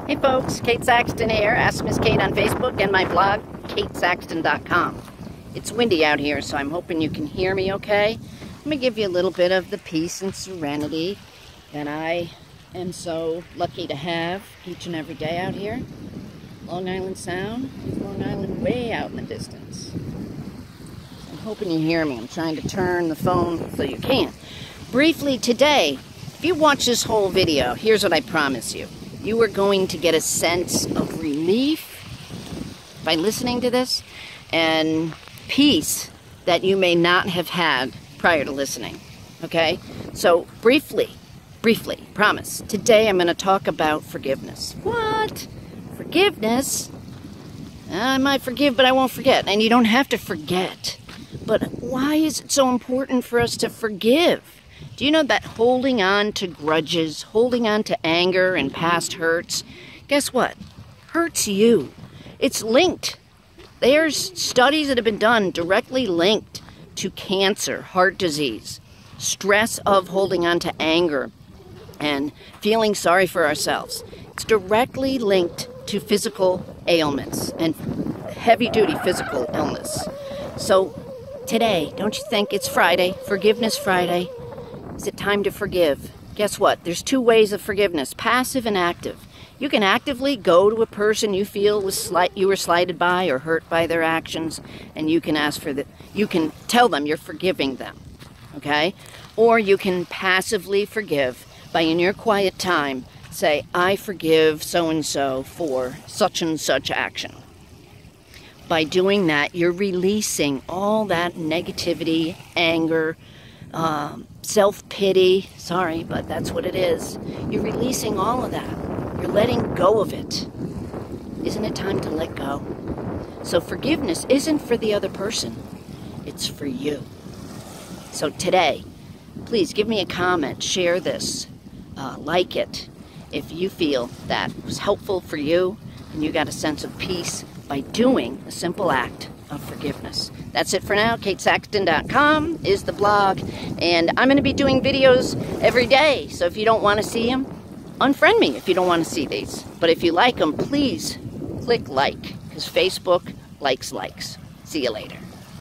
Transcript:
Hey folks, Kate Saxton here. Ask Miss Kate on Facebook and my blog, katesaxton.com. It's windy out here, so I'm hoping you can hear me okay. Let me give you a little bit of the peace and serenity that I am so lucky to have each and every day out here. Long Island Sound, Long Island way out in the distance. I'm hoping you hear me. I'm trying to turn the phone so you can. Briefly today, if you watch this whole video, here's what I promise you. You are going to get a sense of relief by listening to this and peace that you may not have had prior to listening. Okay? So briefly, promise. Today I'm going to talk about forgiveness. What? Forgiveness? I might forgive, but I won't forget. And you don't have to forget. But why is it so important for us to forgive? Do you know that holding on to grudges, holding on to anger and past hurts, guess what? Hurts you. It's linked. There's studies that have been done directly linked to cancer, heart disease, stress of holding on to anger, and feeling sorry for ourselves. It's directly linked to physical ailments and heavy-duty physical illness. So today, don't you think it's Friday, Forgiveness Friday? Is it time to forgive? Guess what? There's two ways of forgiveness, passive and active. You can actively go to a person you feel you were slighted by or hurt by their actions, and you can you can tell them you're forgiving them, okay? Or you can passively forgive by, in your quiet time, say, I forgive so-and-so for such and such action. By doing that, you're releasing all that negativity, anger, self-pity, sorry, but that's what it is. You're releasing all of that. You're letting go of it. Isn't it time to let go? So forgiveness isn't for the other person. It's for you. So today, please give me a comment, share this, like it, if you feel that it was helpful for you and you got a sense of peace by doing a simple act of forgiveness. That's it for now. katesaxton.com is the blog, and I'm going to be doing videos every day, so if you don't want to see them, unfriend me if you don't want to see these. But if you like them, please click like, because Facebook likes likes. See you later.